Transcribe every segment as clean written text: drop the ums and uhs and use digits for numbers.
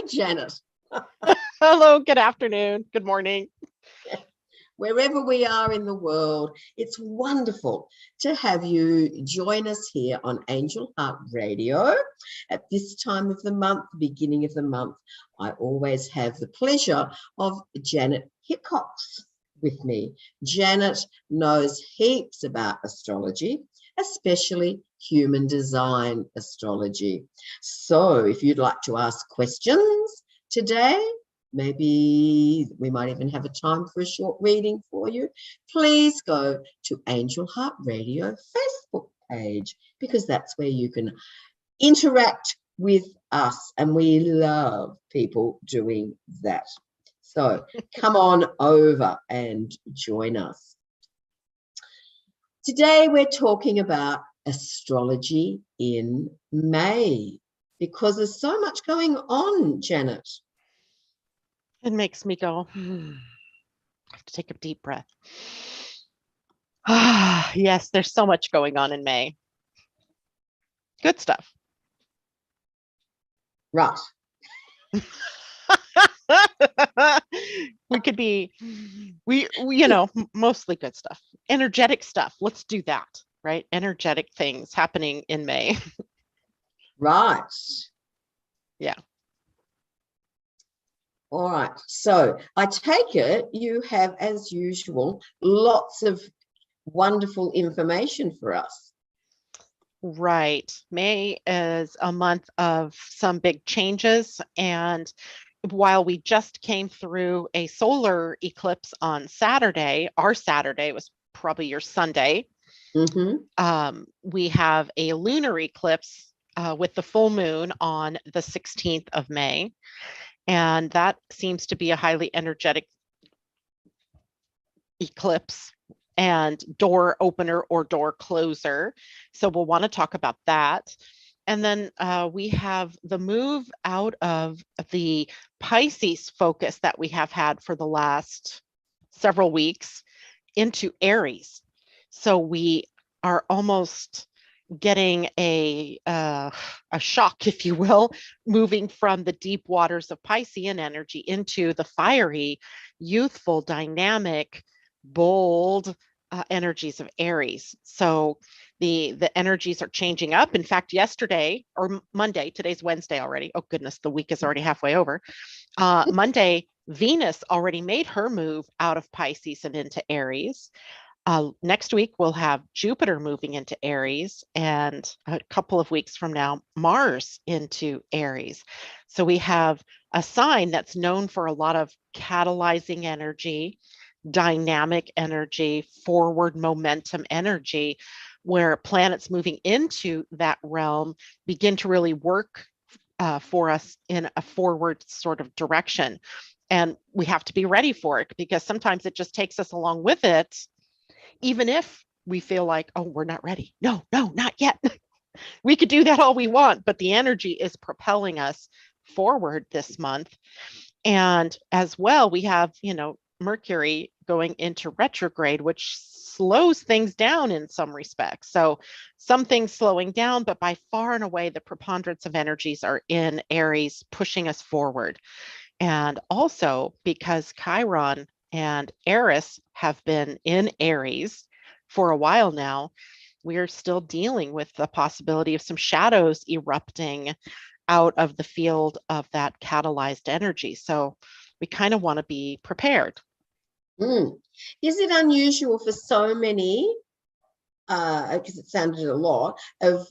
Janet. Hello, good afternoon, good morning. Wherever we are in the world, it's wonderful to have you join us here on Angel Heart Radio at this time of the month, beginning of the month. I always have the pleasure of Janet Hickox with me. Janet knows heaps about astrology, especially human design astrology. So if you'd like to ask questions today, maybe we might even have a time for a short reading for you, please go to Angel Heart Radio Facebook page, because that's where you can interact with us, and we love people doing that. So come on over and join us. Today we're talking about astrology in May, because there's so much going on, Janet. It makes me go, I have to take a deep breath. Yes, there's so much going on in May. Good stuff. Right. We could be, mostly good stuff. Energetic stuff. Let's do that, right? Energetic things happening in May. Right. Yeah. All right. So I take it you have, as usual, lots of wonderful information for us. Right. May is a month of some big changes. And while we just came through a solar eclipse on Saturday, our Saturday was probably your Sunday. We have a lunar eclipse with the full moon on the 16th of May. And that seems to be a highly energetic eclipse and door opener or door closer. So we'll want to talk about that. And then we have the move out of the Pisces focus that we have had for the last several weeks into Aries. So we are almost getting a shock, if you will, moving from the deep waters of Piscean energy into the fiery, youthful, dynamic, bold energies of Aries. So the energies are changing up. In fact, yesterday or Monday, today's Wednesday already. Oh goodness, the week is already halfway over. Monday, Venus already made her move out of Pisces and into Aries. Next week, we'll have Jupiter moving into Aries, and a couple of weeks from now, Mars into Aries. So we have a sign that's known for a lot of catalyzing energy, dynamic energy, forward momentum energy, where planets moving into that realm begin to really work for us in a forward sort of direction. And we have to be ready for it, because sometimes it just takes us along with it, even if we feel like, oh, we're not ready. No, not yet. We could do that all we want, but the energy is propelling us forward this month. And as well, we have, Mercury going into retrograde, which slows things down in some respects. So some things slowing down, but by far and away, the preponderance of energies are in Aries, pushing us forward. And also because Chiron and Eris have been in Aries for a while now, we're still dealing with the possibility of some shadows erupting out of the field of that catalyzed energy. So we kind of want to be prepared. Is it unusual for so many, because it sounded a lot, of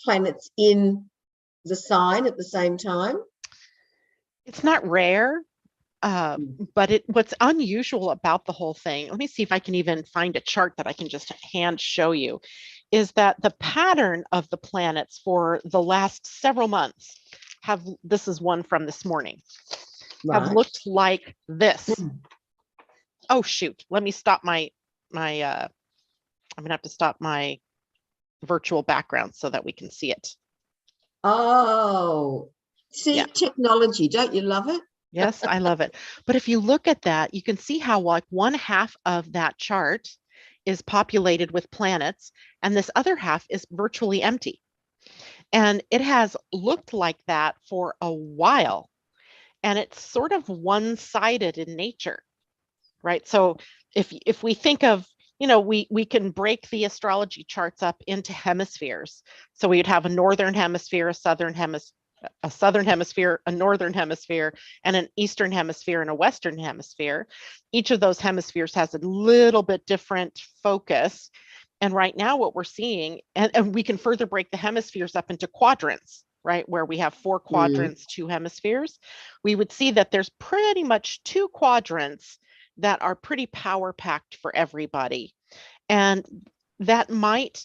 planets in the sign at the same time? It's not rare, but what's unusual about the whole thing, let me see if I can even find a chart that I can just hand show you, is that the pattern of the planets for the last several months this is one from this morning, have looked like this. Oh, shoot. Let me stop I'm going to have to stop my virtual background so that we can see it. Oh, see, yeah. Technology, don't you love it? Yes, I love it. But if you look at that, you can see how like one half of that chart is populated with planets, and this other half is virtually empty. And it has looked like that for a while. and it's sort of one-sided in nature, right? So if we think of, we can break the astrology charts up into hemispheres. So we would have a northern hemisphere, a southern hemisphere, a northern hemisphere, and an eastern hemisphere and a western hemisphere. Each of those hemispheres has a little bit different focus. And right now what we're seeing, and we can further break the hemispheres up into quadrants, right, where we have 4 quadrants, 2 hemispheres. We would see that there's pretty much 2 quadrants that are pretty power packed for everybody. And that might,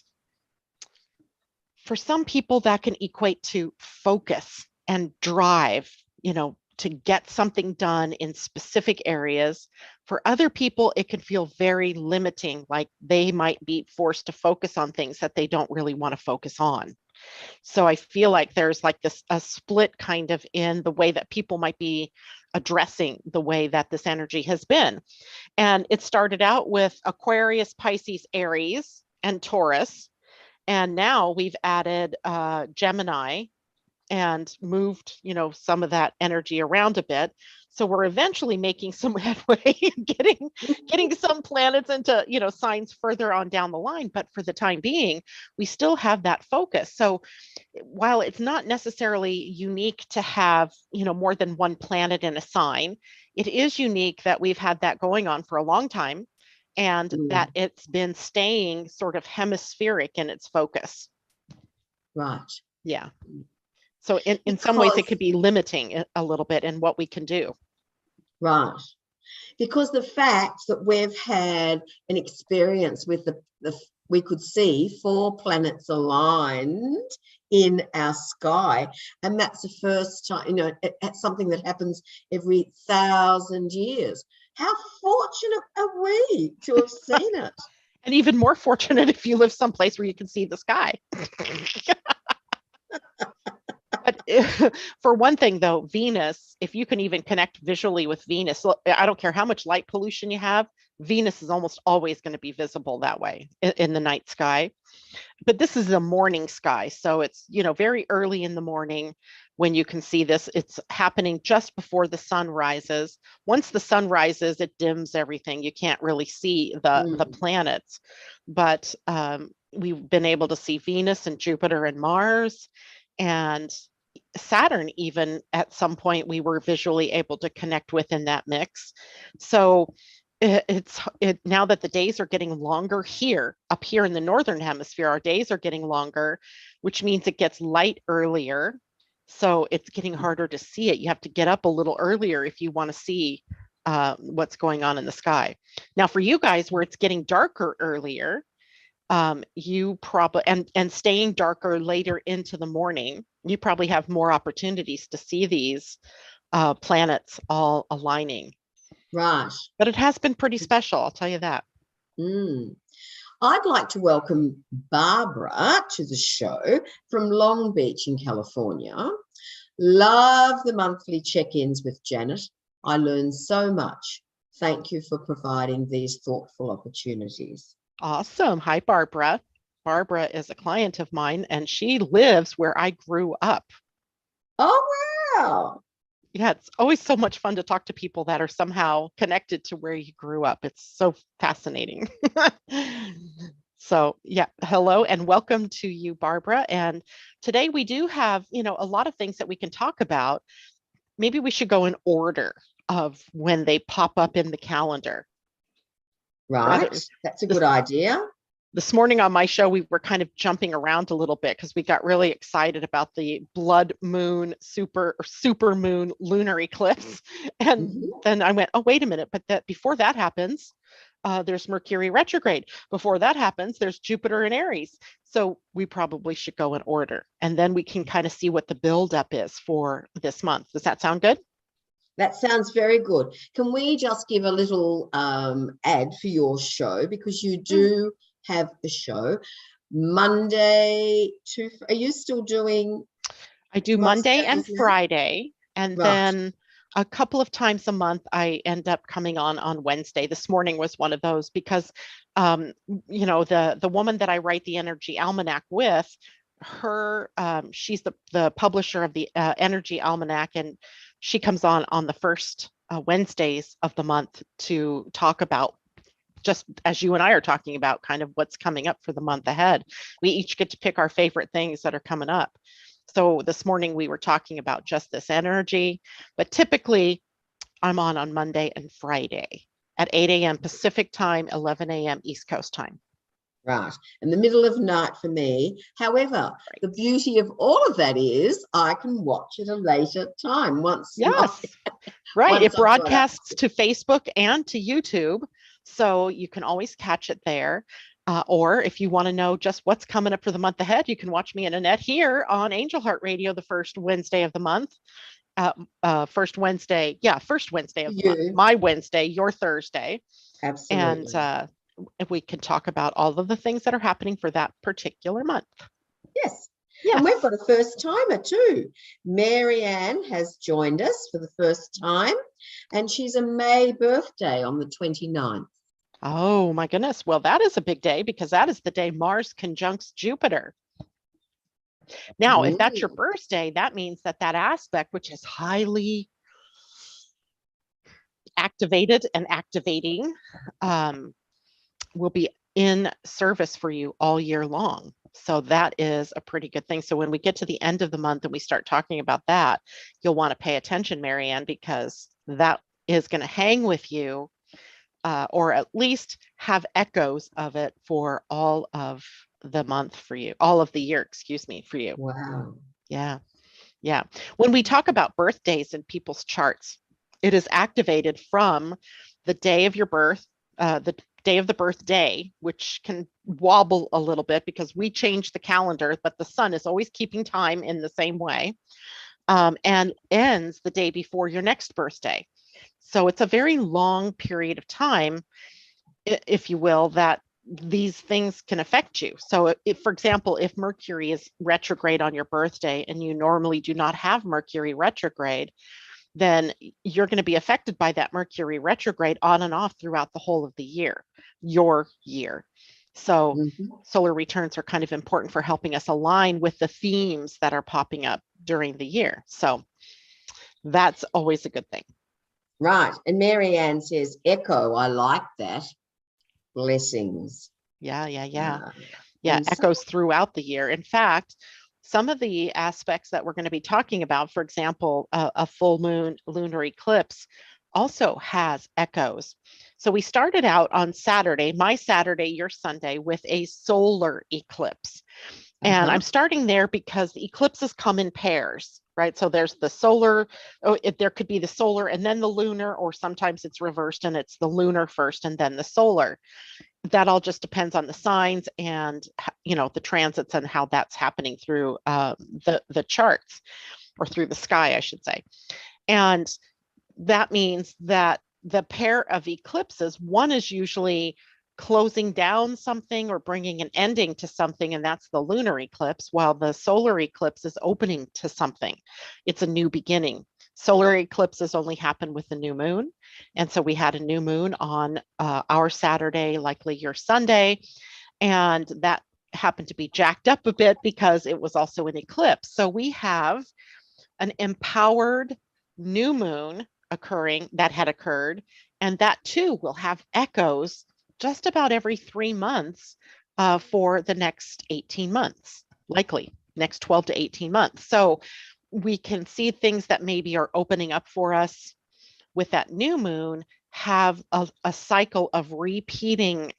for some people, that can equate to focus and drive, to get something done in specific areas. For other people, it can feel very limiting, like they might be forced to focus on things that they don't really want to focus on. So I feel like there's like a split kind of in the way that people might be addressing the way that this energy has been. And it started out with Aquarius, Pisces, Aries, and Taurus. And now we've added Gemini and moved, some of that energy around a bit. So we're eventually making some headway, getting some planets into, signs further on down the line. But for the time being, we still have that focus. So while it's not necessarily unique to have, more than one planet in a sign, it is unique that we've had that going on for a long time, and that it's been staying sort of hemispheric in its focus. Right. Yeah. So in some ways it could be limiting a little bit in what we can do. Right. Because the fact that we've had an experience with we could see 4 planets aligned in our sky, and that's the first time, it's something that happens every 1,000 years. How fortunate are we to have seen it? And even more fortunate if you live someplace where you can see the sky. But for one thing, though, Venus, if you can even connect visually with Venus, I don't care how much light pollution you have, Venus is almost always going to be visible that way in the night sky. But this is a morning sky, so it's, very early in the morning when you can see this. It's happening just before the sun rises. Once the sun rises, it dims everything. You can't really see the planets. But we've been able to see Venus and Jupiter and Mars and Saturn. Even at some point we were visually able to connect with in that mix. So it's now that the days are getting longer up here in the northern hemisphere, our days are getting longer, which means it gets light earlier. So it's getting harder to see it. You have to get up a little earlier if you want to see what's going on in the sky. Now for you guys, where it's getting darker earlier, you probably, and staying darker later into the morning, you probably have more opportunities to see these planets all aligning. Right. But it has been pretty special, I'll tell you that. I'd like to welcome Barbara to the show from Long Beach in California. Love the monthly check-ins with Janet. I learn so much. Thank you for providing these thoughtful opportunities. Awesome. Hi, Barbara. Barbara is a client of mine, and she lives where I grew up. Oh, wow. Yeah, it's always so much fun to talk to people that are somehow connected to where you grew up. It's so fascinating. So yeah, hello and welcome to you, Barbara. And today we do have, a lot of things that we can talk about. Maybe we should go in order of when they pop up in the calendar. Right. That's a good idea. This morning on my show, we were kind of jumping around a little bit because we got really excited about the blood moon, super moon lunar eclipse. And then I went, oh, wait a minute. But before that happens, there's Mercury retrograde. Before that happens, there's Jupiter in Aries. So we probably should go in order. And then we can kind of see what the buildup is for this month. Does that sound good? That sounds very good. Can we just give a little ad for your show, because you do have a show Monday to, are you still doing? I do Monday and Friday, and then a couple of times a month I end up coming on Wednesday. This morning was one of those because the woman that I write the energy almanac with, she's the publisher of the Energy Almanac, and she comes on the first Wednesdays of the month to talk about, just as you and I are talking about, kind of what's coming up for the month ahead. We each get to pick our favorite things that are coming up. So this morning we were talking about just this energy, but typically I'm on Monday and Friday at 8 a.m. Pacific time, 11 a.m. East Coast time. Right. In the middle of night for me. However, the beauty of all of that is I can watch at a later time once. Yes. Right. Once It broadcasts to Facebook and to YouTube. So you can always catch it there. Or if you want to know just what's coming up for the month ahead, you can watch me and Annette here on Angel Heart Radio the first Wednesday of the month. First Wednesday of the month. My Wednesday, your Thursday. Absolutely. And we can talk about all of the things that are happening for that particular month. Yes. And we've got a first timer too. Mary Ann has joined us for the first time, and she's a May birthday on the 29th. Oh my goodness. Well, that is a big day because that is the day Mars conjuncts Jupiter. Now, if that's your birthday, that means that aspect, which is highly activated and activating, will be in service for you all year long. So that is a pretty good thing. So when we get to the end of the month and we start talking about that, you'll want to pay attention, Marianne, because that is going to hang with you, or at least have echoes of it for all of the month for you, all of the year, for you. Wow. Yeah. Yeah. When we talk about birthdays in people's charts, it is activated from the day of your birth, the day of the birthday, which can wobble a little bit because we change the calendar, but the sun is always keeping time in the same way, and ends the day before your next birthday. So it's a very long period of time, if you will, that these things can affect you. So if, for example, if Mercury is retrograde on your birthday and you normally do not have Mercury retrograde, then you're going to be affected by that Mercury retrograde on and off throughout the whole of the year, your year. So solar returns are kind of important for helping us align with the themes that are popping up during the year. So that's always a good thing. Right. And Mary Ann says, echo, I like that. Blessings. Yeah, echoes throughout the year. In fact, some of the aspects that we're going to be talking about, for example, a full moon lunar eclipse also has echoes. So we started out on Saturday, my Saturday, your Sunday, with a solar eclipse. And I'm starting there because the eclipses come in pairs, right? So there's the solar, there could be the solar and then the lunar, or sometimes it's reversed and it's the lunar first and then the solar. That all just depends on the signs and, the transits and how that's happening through the charts, or through the sky, I should say. And that means that the pair of eclipses, one is usually closing down something or bringing an ending to something, and that's the lunar eclipse, while the solar eclipse is opening to something. It's a new beginning. Solar eclipses only happen with the new moon. And so we had a new moon on our Saturday, likely your Sunday. And that happened to be jacked up a bit because it was also an eclipse. So we have an empowered new moon that had occurred. And that too will have echoes just about every 3 months for the next 18 months, likely next 12 to 18 months. So we can see things that maybe are opening up for us with that new moon have a cycle of repeating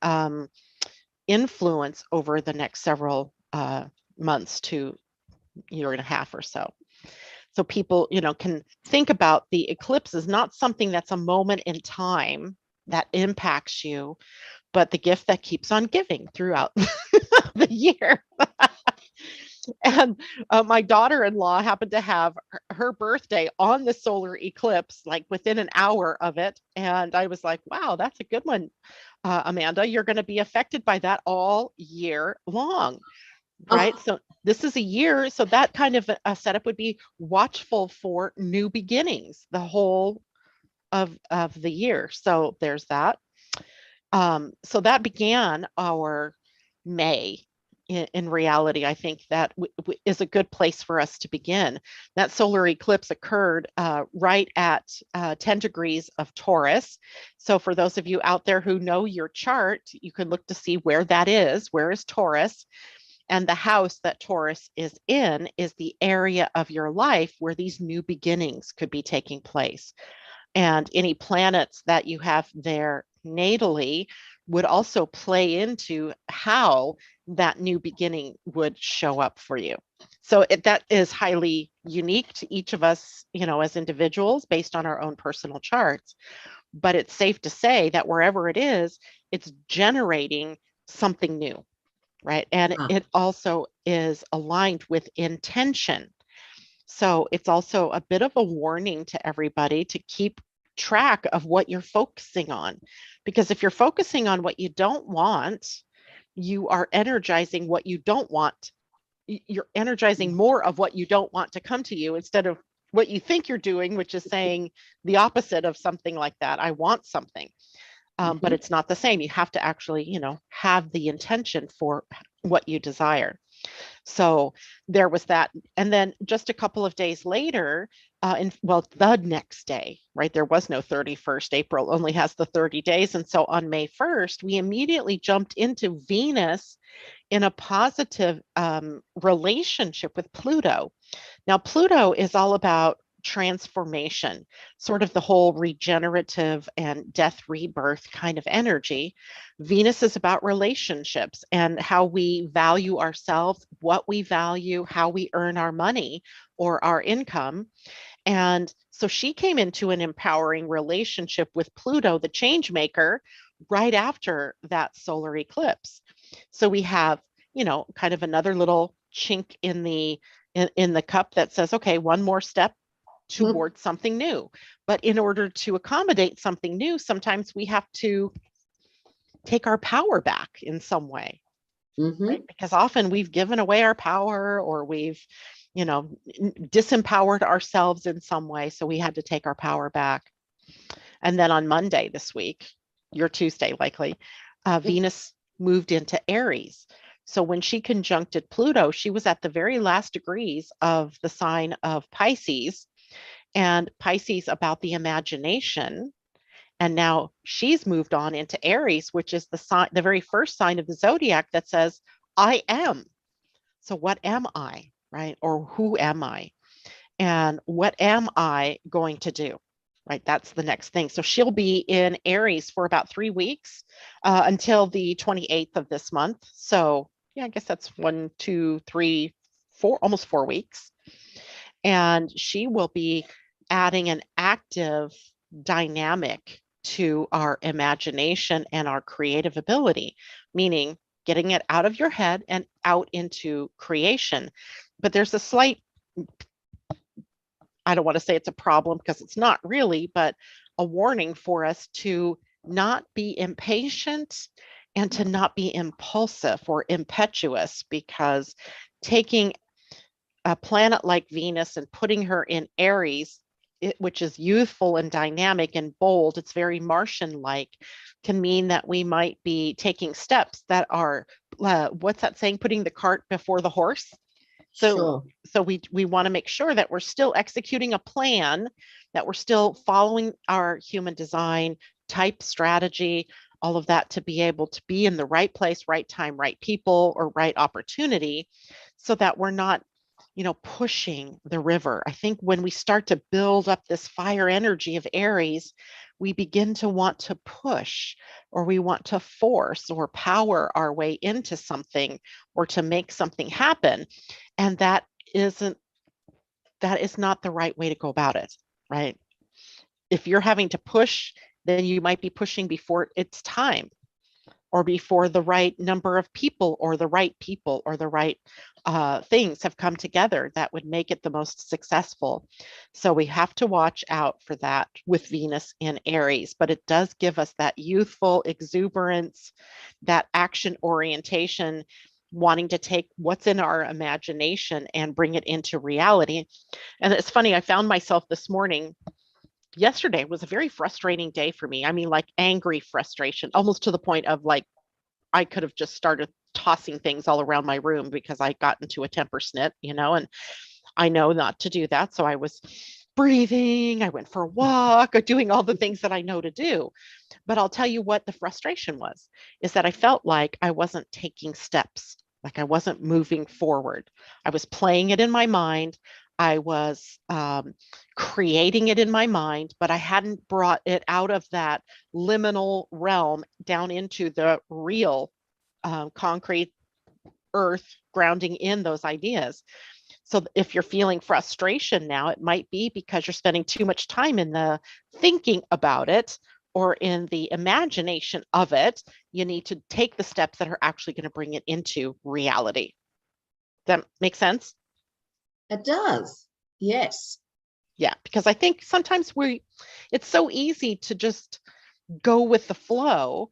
influence over the next several months to year and a half or so. So people, can think about the eclipse as not something that's a moment in time that impacts you, but the gift that keeps on giving throughout the year. And my daughter-in-law happened to have her birthday on the solar eclipse, like within an hour of it. And I was like, wow, that's a good one, Amanda. You're going to be affected by that all year long, right? So this is a year. So that kind of a setup would be watchful for new beginnings, the whole of the year. So there's that. So that began our May in reality, I think that is a good place for us to begin. That solar eclipse occurred right at 10 degrees of Taurus. So for those of you out there who know your chart, you can look to see where that is. Where is Taurus? And the house that Taurus is in is the area of your life where these new beginnings could be taking place. And any planets that you have there natally would also play into how that new beginning would show up for you. So that is highly unique to each of us, as individuals based on our own personal charts. But it's safe to say that wherever it is, it's generating something new, right? And it also is aligned with intention. So it's also a bit of a warning to everybody to keep track of what you're focusing on. Because if you're focusing on what you don't want, you are energizing what you don't want. You're energizing more of what you don't want to come to you instead of what you think you're doing, which is saying the opposite of something like that. I want something. But it's not the same. You have to actually, have the intention for what you desire. So there was that. And then just a couple of days later, the next day, right? There was no 31st. April only has the 30 days. And so on May 1st, we immediately jumped into Venus in a positive relationship with Pluto. Now, Pluto is all about transformation, sort of the whole regenerative and death rebirth kind of energy. Venus is about relationships and how we value ourselves, what we value, how we earn our money or our income. And so she came into an empowering relationship with Pluto, the change maker, right after that solar eclipse. So we have, kind of another little chink in the cup that says, okay, one more step towards something new. But in order to accommodate something new, sometimes we have to take our power back in some way, right? Because often we've given away our power or we've, disempowered ourselves in some way. So we had to take our power back. And then on Monday this week, your Tuesday likely, Venus moved into Aries. So when she conjuncted Pluto, she was at the very last degrees of the sign of Pisces. And Pisces about the imagination. And now she's moved on into Aries, which is the very first sign of the zodiac that says, I am. So what am I, right? Or who am I? And what am I going to do? Right, that's the next thing. So she'll be in Aries for about 3 weeks until the 28th of this month. So yeah, I guess that's 1, 2, 3, 4, almost 4 weeks. And she will be adding an active dynamic to our imagination and our creative ability, meaning getting it out of your head and out into creation. But there's a slight, I don't want to say it's a problem because it's not really, but a warning for us to not be impatient and to not be impulsive or impetuous, because taking a planet like Venus and putting her in Aries, which is youthful and dynamic and bold, it's very Martian-like, can mean that we might be taking steps that are, what's that saying, putting the cart before the horse? So we want to make sure that we're still executing a plan, that we're still following our human design type strategy, all of that, to be able to be in the right place, right time, right people, or right opportunity, so that we're not pushing the river. I think when we start to build up this fire energy of Aries, we begin to want to push, or we want to force or power our way into something or to make something happen. And that is not the right way to go about it, right? If you're having to push, then you might be pushing before it's time, or before the right number of people or the right things have come together that would make it the most successful. So we have to watch out for that with Venus in Aries, but it does give us that youthful exuberance, that action orientation, wanting to take what's in our imagination and bring it into reality. And it's funny, I found myself this morning. Yesterday was a very frustrating day for me. I mean, like angry frustration, almost to the point of like, I could have just started tossing things all around my room because I got into a temper snit, and I know not to do that. So I was breathing, I went for a walk, or doing all the things that I know to do. But I'll tell you what the frustration was, is that I felt like I wasn't taking steps, like I wasn't moving forward. I was playing it in my mind. I was creating it in my mind, but I hadn't brought it out of that liminal realm down into the real concrete earth, grounding in those ideas. So if you're feeling frustration now, it might be because you're spending too much time in the thinking about it or in the imagination of it. You need to take the steps that are actually going to bring it into reality. Does that make sense? It does. Yes. Yeah, because I think sometimes it's so easy to just go with the flow.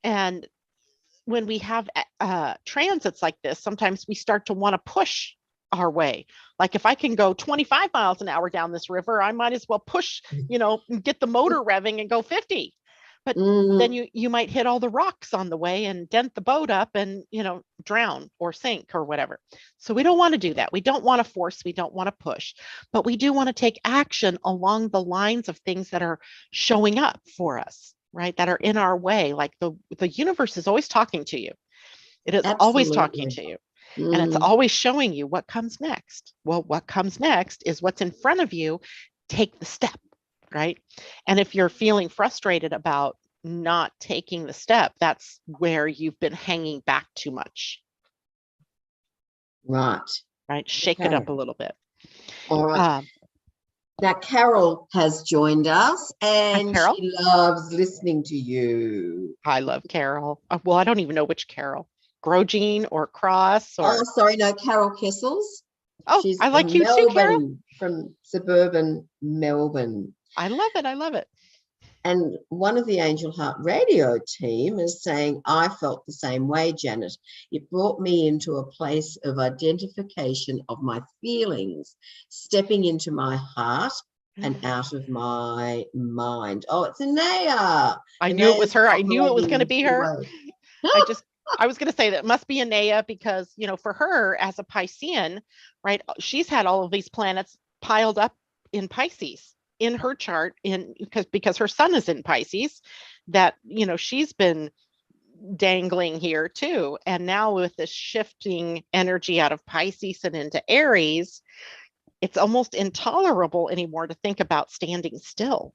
And when we have transits like this, sometimes we start to want to push our way. Like if I can go 25 miles an hour down this river, I might as well push, get the motor revving and go 50. But then you might hit all the rocks on the way and dent the boat up and, drown or sink or whatever. So we don't want to do that. We don't want to force, we don't want to push, but we do want to take action along the lines of things that are showing up for us, right? That are in our way. Like the universe is always talking to you. It is always talking to you. And it's always showing you what comes next. Well, what comes next is what's in front of you. Take the step, right? And if you're feeling frustrated about not taking the step, that's where you've been hanging back too much. Right. Shake it up a little bit. All right. Now, Carol has joined us and she loves listening to you. I love Carol. Well, I don't even know which Carol. Grogene or Cross or... Oh, sorry, no, Carol Kessels. Oh, she's I like you Melbourne, too, Carol. From suburban Melbourne. I love it. I love it. And one of the Angel Heart Radio team is saying, I felt the same way, Janet. It brought me into a place of identification of my feelings, stepping into my heart and out of my mind. Oh, it's Anea. I knew it was her. I knew it was going to be her. I was going to say that it must be Anea because, for her as a Piscean, right, she's had all of these planets piled up in Pisces in her chart because her sun is in Pisces, that, she's been dangling here too. And now with this shifting energy out of Pisces and into Aries, it's almost intolerable anymore to think about standing still.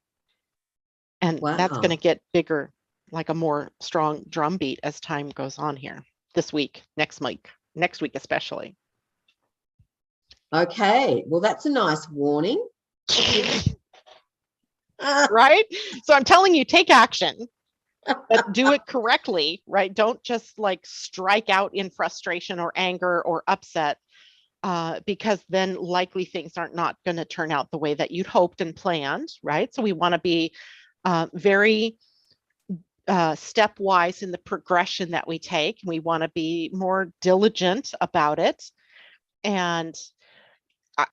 And that's going to get bigger, like a more strong drumbeat as time goes on here this week, next week especially. Okay, well, that's a nice warning. Right? So I'm telling you, take action, but do it correctly, right? Don't just like strike out in frustration or anger or upset, because then likely things are not going to turn out the way that you'd hoped and planned, right? So we want to be very stepwise in the progression that we take. We want to be more diligent about it. And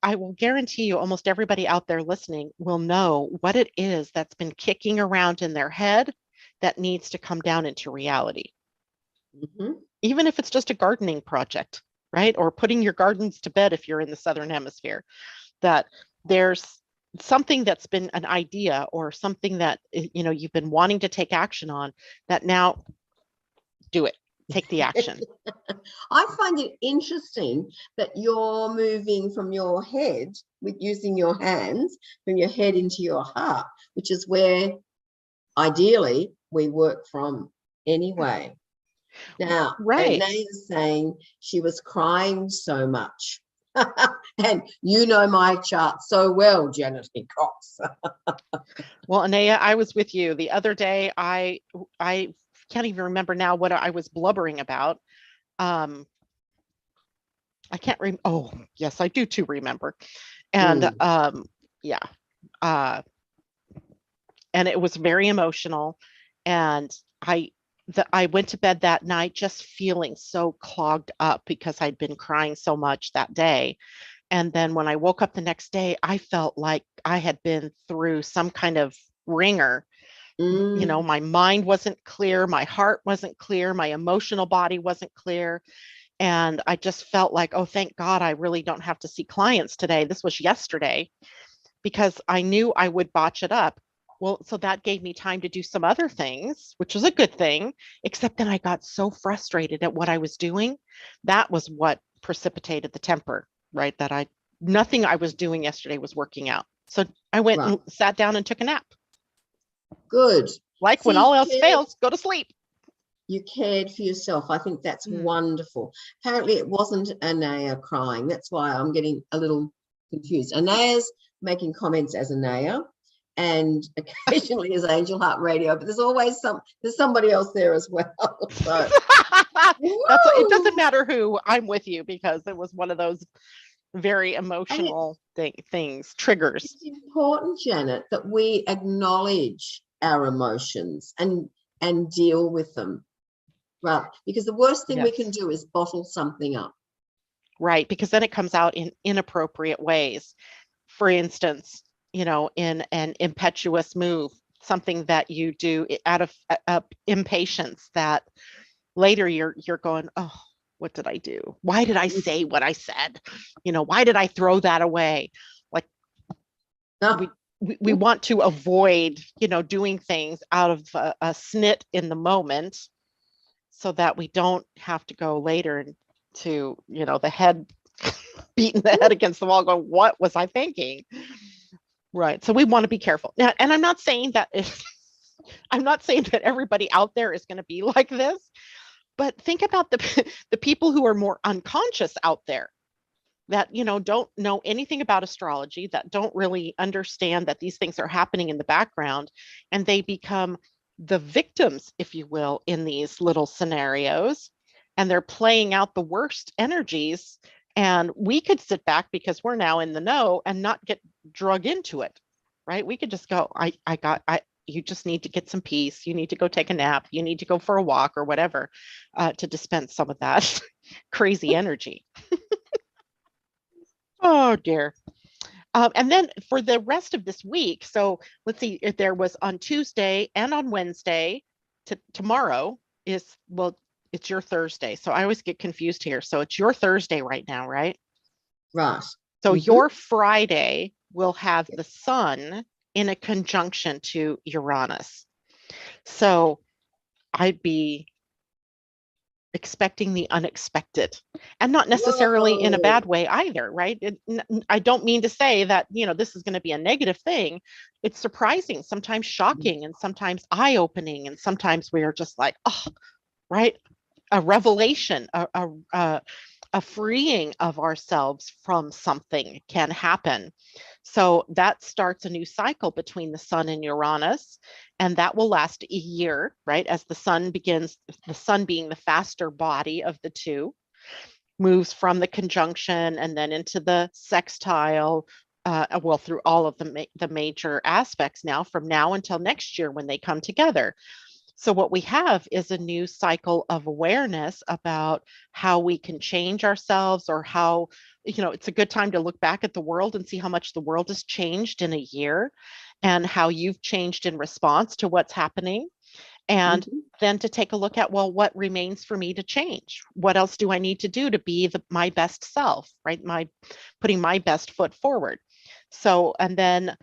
I will guarantee you almost everybody out there listening will know what it is that's been kicking around in their head that needs to come down into reality. Mm-hmm. Even if it's just a gardening project, right? Or putting your gardens to bed if you're in the Southern Hemisphere, that there's something that's been an idea or something that, you've been wanting to take action on, that now do it. Take the action. I find it interesting that you're moving from your head with using your hands, from your head into your heart, which is where ideally we work from anyway. Now, right. Anne is saying she was crying so much. And my chart so well, Janet Hickox. Well, Anea, I was with you the other day. I can't even remember now what I was blubbering about. I can't remember. Oh, yes, I do too remember. And and it was very emotional. And I went to bed that night just feeling so clogged up because I'd been crying so much that day. And then when I woke up the next day, I felt like I had been through some kind of ringer You know, my mind wasn't clear, my heart wasn't clear, my emotional body wasn't clear. And I just felt like, oh, thank God I really don't have to see clients today. This was yesterday, because I knew I would botch it up. Well, so that gave me time to do some other things, which was a good thing, except then I got so frustrated at what I was doing. That was what precipitated the temper, right? Nothing I was doing yesterday was working out. So I went and sat down and took a nap. Good. Like, when all else fails, go to sleep. You cared for yourself. I think that's wonderful. Apparently it wasn't Anaya crying. That's why I'm getting a little confused. Anaya's making comments as Anaya and occasionally as Angel Heart Radio, but there's always there's somebody else there as well. So it doesn't matter who. I'm with you, because it was one of those very emotional things, triggers. It's important, Janet, that we acknowledge our emotions and deal with them. Right, because the worst thing we can do is bottle something up. Right, because then it comes out in inappropriate ways. For instance, you know, in an impetuous move, something that you do out of impatience, that later you're going, oh, what did I do? Why did I say what I said? You know, why did I throw that away? Like, we want to avoid, you know, doing things out of a snit in the moment, so that we don't have to go later to, you know, the head, beating the head against the wall going, what was I thinking? Right. So we want to be careful. Now, and I'm not saying that everybody out there is going to be like this, but think about the people who are more unconscious out there, that, you know, don't know anything about astrology, that don't really understand that these things are happening in the background, and they become the victims, if you will, in these little scenarios, and they're playing out the worst energies. And we could sit back because we're now in the know and not get drug into it, right? We could just go, you just need to get some peace. You need to go take a nap. You need to go for a walk or whatever, to dispense some of that crazy energy. Oh dear. And then for the rest of this week, so let's see, if there was on Tuesday and on Wednesday, tomorrow is, well, it's your Thursday. So I always get confused here. So it's your Thursday right now, right? Right. So your Friday will have the sun in a conjunction to Uranus. So I'd be expecting the unexpected, and not necessarily in a bad way either, right? I don't mean to say that, you know, this is going to be a negative thing. It's surprising, sometimes shocking, and sometimes eye-opening, and sometimes we are just like, oh, right, a revelation, a freeing of ourselves from something can happen. So that starts a new cycle between the sun and Uranus, and that will last a year, right? As the sun begins, the sun being the faster body of the two, moves from the conjunction and then into the sextile, well, through all of the major aspects now, from now until next year when they come together. So what we have is a new cycle of awareness about how we can change ourselves, or how, you know, it's a good time to look back at the world and see how much the world has changed in a year, and how you've changed in response to what's happening. And then to take a look at, well, what remains for me to change? What else do I need to do to be my best self, right? Putting my best foot forward. So, and then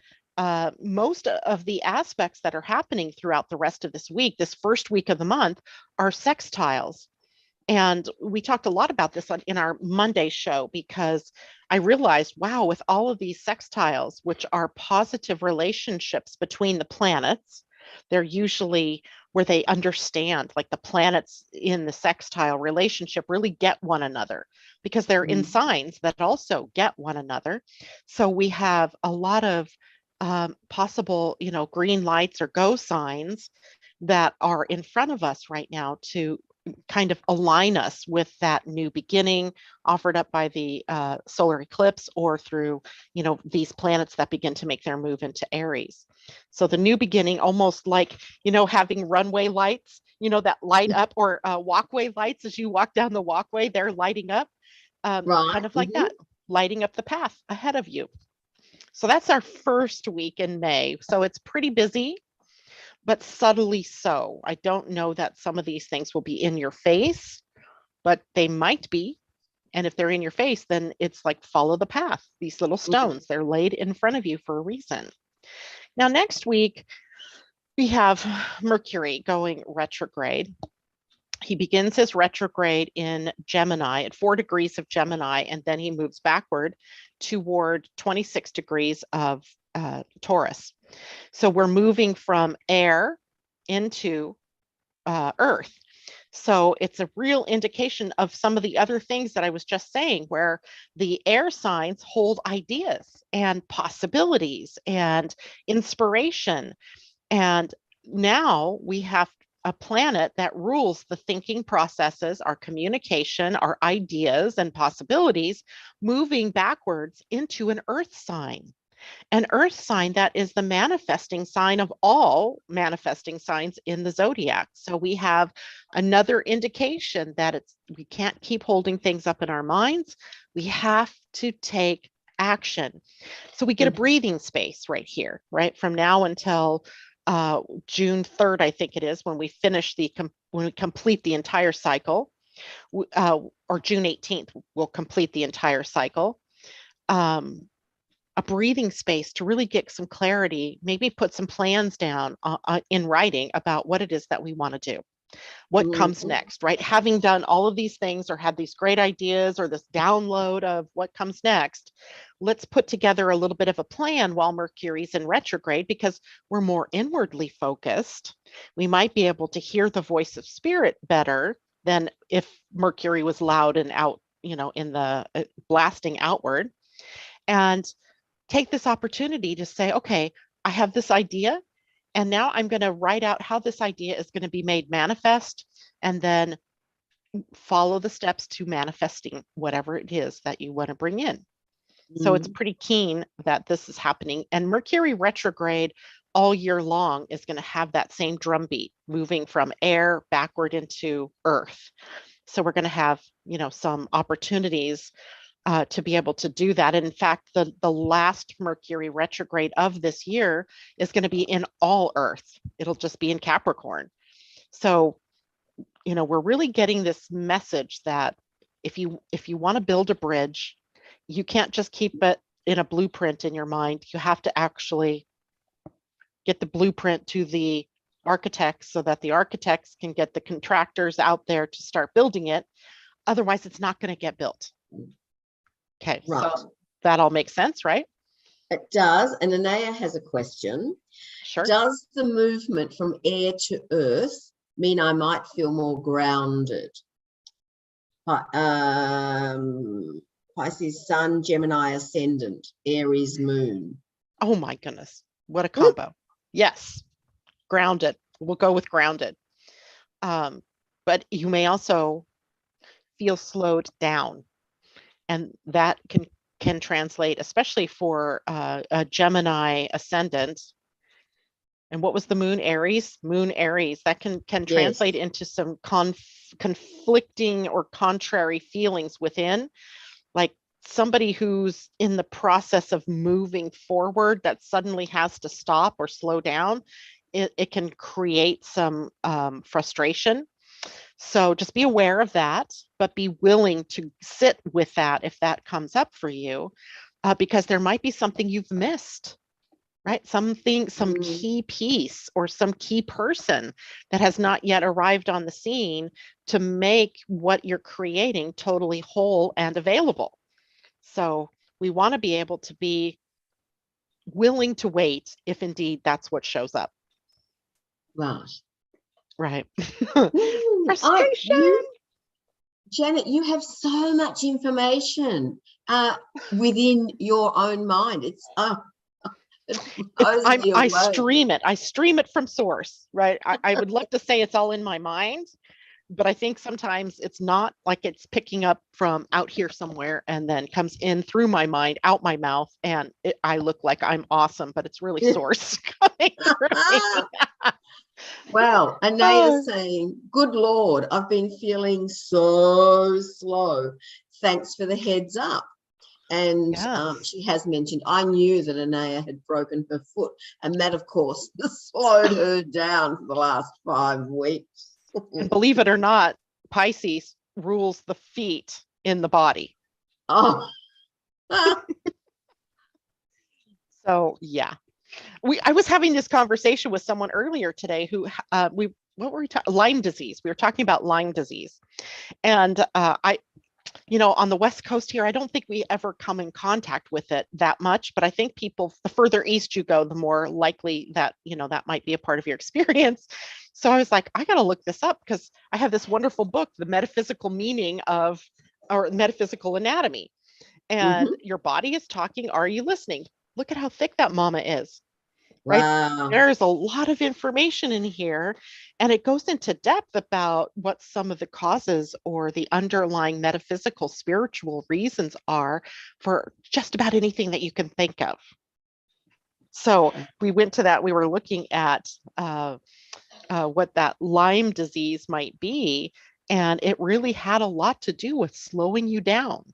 most of the aspects that are happening throughout the rest of this week, this first week of the month, are sextiles. And we talked a lot about this in our Monday show, because I realized, wow, with all of these sextiles, which are positive relationships between the planets, they're usually where they understand, like the planets in the sextile relationship really get one another, because they're in signs that also get one another. So we have a lot of possible, you know, green lights or go signs that are in front of us right now to kind of align us with that new beginning offered up by the solar eclipse, or through, you know, these planets that begin to make their move into Aries. So the new beginning, almost like, you know, having runway lights, you know, that light up, or walkway lights as you walk down the walkway, they're lighting up, kind of like that, lighting up the path ahead of you. So that's our first week in May. So it's pretty busy. but subtly so. I don't know that some of these things will be in your face, but they might be. And if they're in your face, then it's like follow the path. These little stones, they're laid in front of you for a reason. Now, next week, we have Mercury going retrograde. He begins his retrograde in Gemini at 4 degrees of Gemini, and then he moves backward toward 26 degrees of Taurus. So we're moving from air into earth. So it's a real indication of some of the other things that I was just saying, where the air signs hold ideas and possibilities and inspiration. And now we have a planet that rules the thinking processes, our communication, our ideas and possibilities, moving backwards into an earth sign. An earth sign that is the manifesting sign of all manifesting signs in the zodiac. So we have another indication that we can't keep holding things up in our minds. We have to take action. So we get a breathing space right here, right? From now until June 3rd, I think it is, when we finish when we complete the entire cycle, or June 18th, we'll complete the entire cycle. A breathing space to really get some clarity, maybe put some plans down in writing about what it is that we want to do, what comes next, right? Having done all of these things or had these great ideas or this download of what comes next, let's put together a little bit of a plan while Mercury's in retrograde, because we're more inwardly focused. We might be able to hear the voice of spirit better than if Mercury was loud and out, in the blasting outward. And take this opportunity to say, okay, I have this idea, and now I'm going to write out how this idea is going to be made manifest, and then follow the steps to manifesting whatever it is that you want to bring in. So it's pretty keen that this is happening. And Mercury retrograde all year long is going to have that same drumbeat, moving from air backward into earth. So we're going to have, some opportunities to be able to do that. And in fact, the last Mercury retrograde of this year is going to be in all Earth. It'll just be in Capricorn. So, we're really getting this message that if you want to build a bridge, you can't just keep it in a blueprint in your mind. You have to actually get the blueprint to the architects so that the architects can get the contractors out there to start building it. Otherwise, it's not going to get built. Okay, right. So that all makes sense, right? It does. And Anaya has a question. Sure. Does the movement from air to earth mean I might feel more grounded? Pisces Sun, Gemini Ascendant, Aries Moon. Oh my goodness, what a combo. Ooh. Yes, grounded. We'll go with grounded. But you may also feel slowed down. And that can translate, especially for a Gemini ascendant. And what was the moon? Aries? Moon Aries. That can translate into some conflicting or contrary feelings within, like somebody who's in the process of moving forward that suddenly has to stop or slow down. It can create some frustration. So just be aware of that, but be willing to sit with that if that comes up for you, because there might be something you've missed, right? Some key piece or some key person that has not yet arrived on the scene to make what you're creating totally whole and available. So we want to be able to be willing to wait if indeed that's what shows up. Right. Frustration. Janet, you have so much information within your own mind. It's I stream it. I stream it from source, right? I would love to say it's all in my mind, but I think sometimes it's not, like it's picking up from out here somewhere and then comes in through my mind, out my mouth, and I look like I'm awesome, but it's really source coming through. Wow, Anna's saying, good Lord, I've been feeling so slow. Thanks for the heads up. And Yes. she has mentioned, I knew that Anaya had broken her foot, and that, of course, slowed her down for the last 5 weeks. And believe it or not, Pisces rules the feet in the body. Oh, So yeah, I was having this conversation with someone earlier today who what were we talking? Lyme disease. We were talking about Lyme disease, and on the West Coast here, I don't think we ever come in contact with it that much, but I think people, the further east you go, the more likely that, that might be a part of your experience. So I was like, I got to look this up because I have this wonderful book, The Metaphysical Meaning of, or Metaphysical Anatomy. And mhm. your body is talking. Are you listening? Look at how thick that mama is, right? Wow. There's a lot of information in here, and it goes into depth about what some of the causes or the underlying metaphysical, spiritual reasons are for just about anything that you can think of. So we went to that. We were looking at what that Lyme disease might be, and it really had a lot to do with slowing you down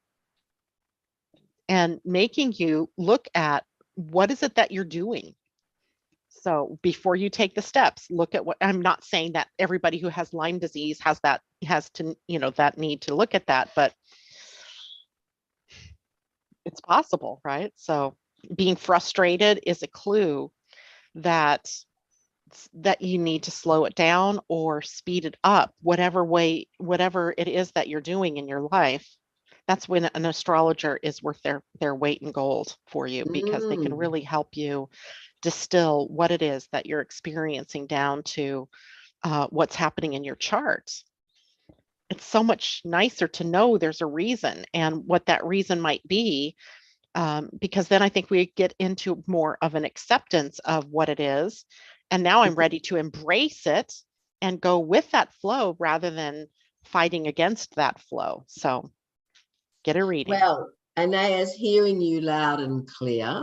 and making you look at what is it that you're doing. So before you take the steps, look at what, I'm not saying that everybody who has Lyme disease has to, that need to look at that, but it's possible, right? So being frustrated is a clue that you need to slow it down or speed it up, whatever it is that you're doing in your life. That's when an astrologer is worth their weight in gold for you, because they can Mm. really help you distill what it is that you're experiencing down to what's happening in your chart. It's so much nicer to know there's a reason and what that reason might be, because then I think we get into more of an acceptance of what it is. And now I'm ready to embrace it and go with that flow rather than fighting against that flow. So get a reading. Well, Anaya's hearing you loud and clear.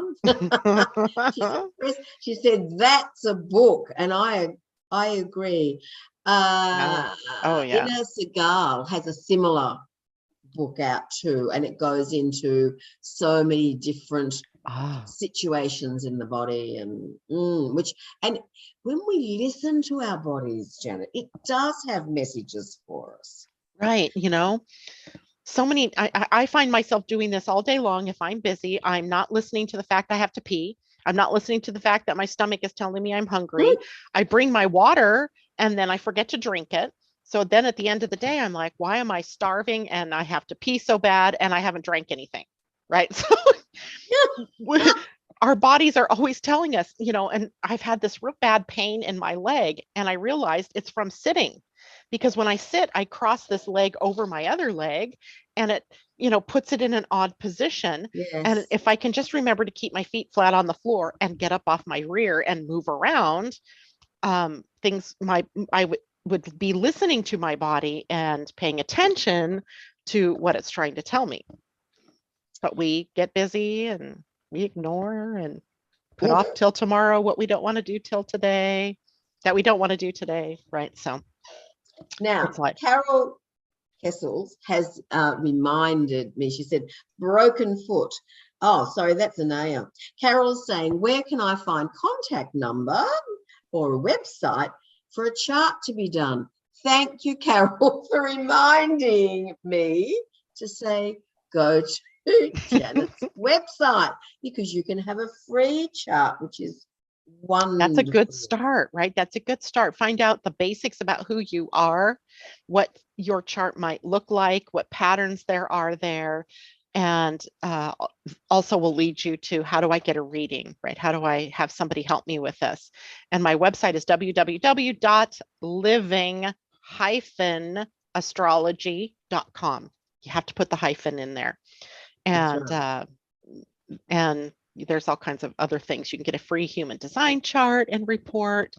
She said, that's a book. And I agree. Yeah. Oh, yeah. Inna Segal has a similar book out too, and it goes into so many different Ah, situations in the body, and when we listen to our bodies, Janet, it does have messages for us. right. So many, I find myself doing this all day long. If I'm busy, I'm not listening to the fact I have to pee. I'm not listening to the fact that my stomach is telling me I'm hungry. I bring my water and then I forget to drink it. So then at the end of the day, I'm like, why am I starving and I have to pee so bad and I haven't drank anything? Right. So our bodies are always telling us, and I've had this real bad pain in my leg, and I realized it's from sitting, because when I sit, I cross this leg over my other leg, and it, puts it in an odd position. And Yes. if I can just remember to keep my feet flat on the floor and get up off my rear and move around, things, I would be listening to my body and paying attention to what it's trying to tell me. But we get busy and we ignore and put off till tomorrow what we don't want to do till today, that we don't want to do today, right? So Now, it's like, Carol Kessels has reminded me, she said, broken foot. Oh, sorry, that's Anaya. Carol's saying, where can I find contact number or a website for a chart to be done? Thank you, Carol, for reminding me to say, go to Janet's website, because you can have a free chart, which is that's a good wonderful. start, right? That's a good start. Find out the basics about who you are, what your chart might look like, what patterns there are there, and also will lead you to, how do I get a reading, right? How do I have somebody help me with this? And my website is www.living-astrology.com. You have to put the hyphen in there. That's And right. and there's all kinds of other things. You can get a free human design chart and report.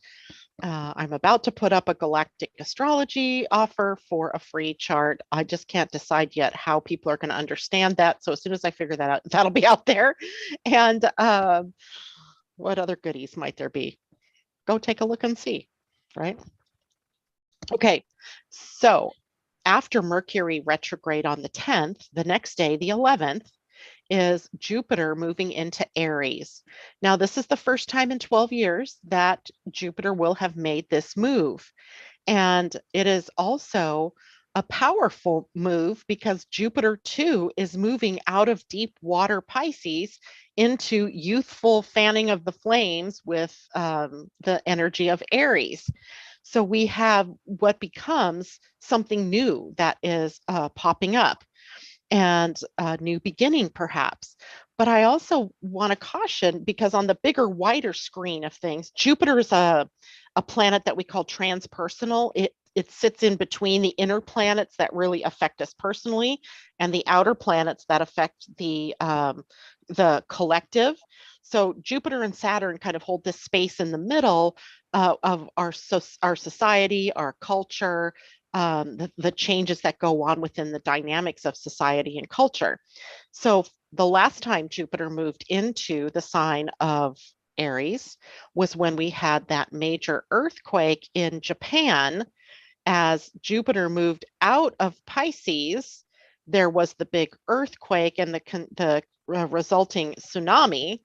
I'm about to put up a galactic astrology offer for a free chart. I just can't decide yet how people are going to understand that. So as soon as I figure that out, that'll be out there. And what other goodies might there be? Go take a look and see, right? Okay, so after Mercury retrograde on the 10th, the next day, the 11th, is Jupiter moving into Aries. Now, this is the first time in 12 years that Jupiter will have made this move. And it is also a powerful move because Jupiter too is moving out of deep water Pisces into youthful fanning of the flames with the energy of Aries. So we have what becomes something new that is popping up, and a new beginning perhaps. But I also want to caution, because on the bigger, wider screen of things, Jupiter is a planet that we call transpersonal. It sits in between the inner planets that really affect us personally and the outer planets that affect the collective. So Jupiter and Saturn kind of hold this space in the middle of our society, our culture, the changes that go on within the dynamics of society and culture. So the last time Jupiter moved into the sign of Aries was when we had that major earthquake in Japan. As Jupiter moved out of Pisces, there was the big earthquake and the resulting tsunami.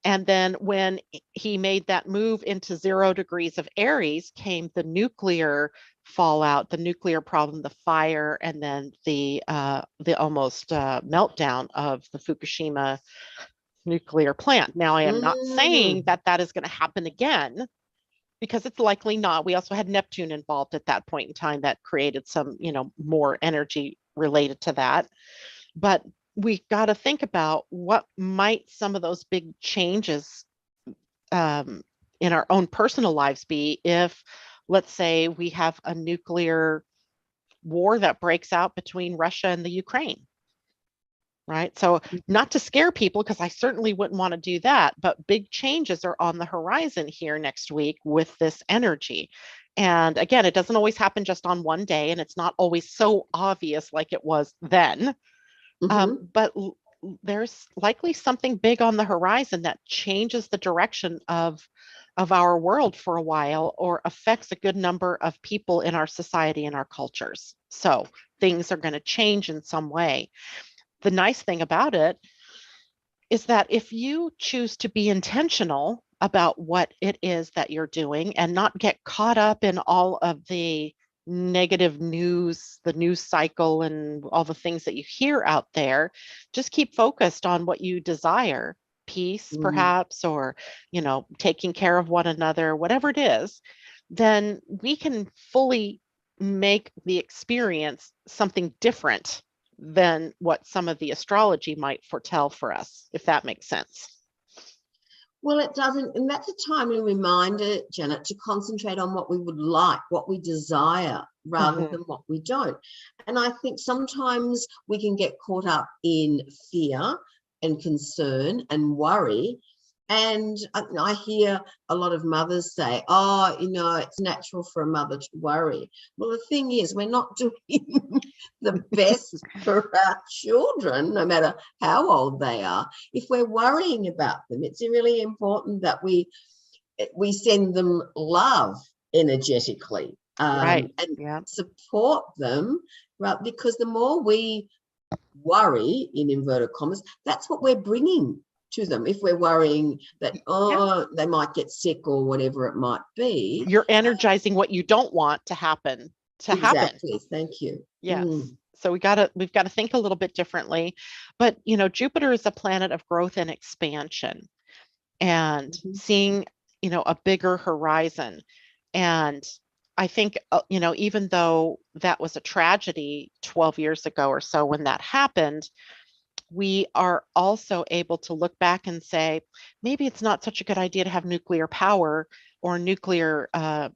And then when he made that move into 0 degrees of Aries came the nuclear fallout, the nuclear problem, the fire, and then the almost meltdown of the Fukushima nuclear plant. Now, I am not saying that that is going to happen again, because it's likely not. We also had Neptune involved at that point in time that created some, more energy related to that. But we got to think about what might some of those big changes in our own personal lives be if, let's say, we have a nuclear war that breaks out between Russia and the Ukraine. Right. So not to scare people, because I certainly wouldn't want to do that, but big changes are on the horizon here next week with this energy. And again, it doesn't always happen just on one day, and it's not always so obvious like it was then. But there's likely something big on the horizon that changes the direction of our world for a while, or affects a good number of people in our society and our cultures. So things are going to change in some way. The nice thing about it is that if you choose to be intentional about what it is that you're doing and not get caught up in all of the negative news, the news cycle, and all the things that you hear out there, just keep focused on what you desire, peace perhaps, or, taking care of one another, whatever it is, then we can fully make the experience something different than what some of the astrology might foretell for us, if that makes sense. Well, it doesn't. And that's a timely reminder, Janet, to concentrate on what we would like, what we desire, rather than what we don't. And I think sometimes we can get caught up in fear and concern and worry. And I hear a lot of mothers say, it's natural for a mother to worry. Well, the thing is, we're not doing the best for our children, no matter how old they are. If we're worrying about them, it's really important that we send them love energetically, and support them, right? Because the more we worry, in inverted commas, that's what we're bringing to them. If we're worrying that they might get sick or whatever it might be, you're energizing what you don't want to happen exactly. Thank you. Yes. So we've got to think a little bit differently. But Jupiter is a planet of growth and expansion, and seeing a bigger horizon. And I think even though that was a tragedy 12 years ago or so when that happened, we are also able to look back and say, maybe it's not such a good idea to have nuclear power or nuclear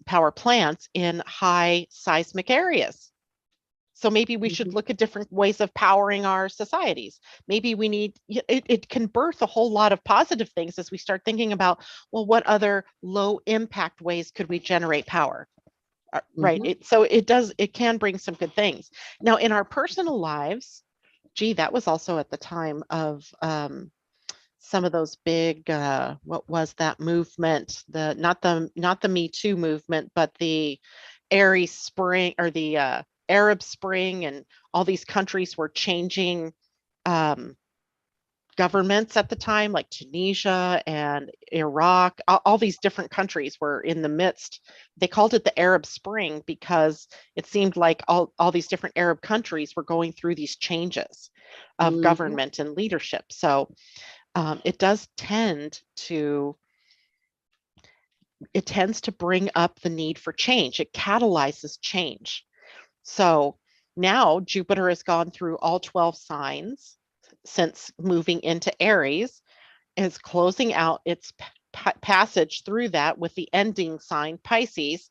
power plants in high seismic areas. So maybe we should look at different ways of powering our societies. Maybe we need, it can birth a whole lot of positive things as we start thinking about, well, what other low impact ways could we generate power? Right. It can bring some good things. Now, in our personal lives, that was also at the time of some of those big, what was that movement? Not the Me Too movement, but the Aries Spring, or the Arab Spring, and all these countries were changing governments at the time, like Tunisia and Iraq, all these different countries were in the midst. They called it the Arab Spring because it seemed like all these different Arab countries were going through these changes of government and leadership. So it does tend to bring up the need for change. It catalyzes change. So now Jupiter has gone through all 12 signs since moving into Aries, is closing out its passage through that with the ending sign Pisces,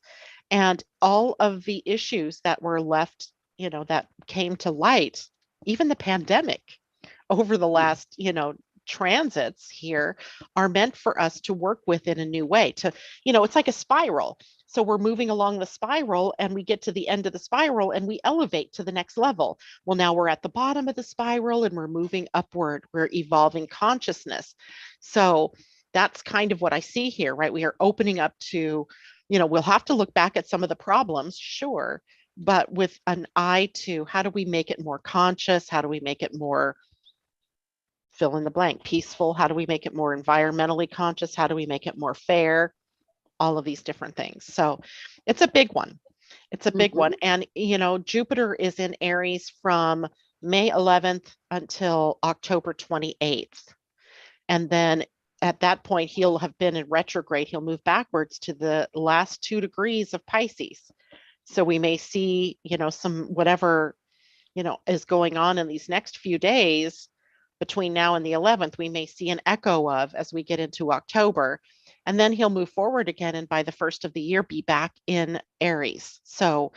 and all of the issues that were left, that came to light, even the pandemic over the last, transits here, are meant for us to work with in a new way. It's like a spiral. So we're moving along the spiral and we get to the end of the spiral and we elevate to the next level. Well, now we're at the bottom of the spiral and we're moving upward. We're evolving consciousness. So that's kind of what I see here, right? We are opening up to, we'll have to look back at some of the problems, sure, but with an eye to how do we make it more conscious? How do we make it more fill in the blank, peaceful? How do we make it more environmentally conscious? How do we make it more fair? All of these different things. So it's a big one. It's a big one. And, Jupiter is in Aries from May 11th until October 28th. And then at that point, he'll have been in retrograde. He'll move backwards to the last 2 degrees of Pisces. So we may see, some whatever, is going on in these next few days between now and the 11th, we may see an echo of as we get into October. And then he'll move forward again. And by the first of the year, be back in Aries. So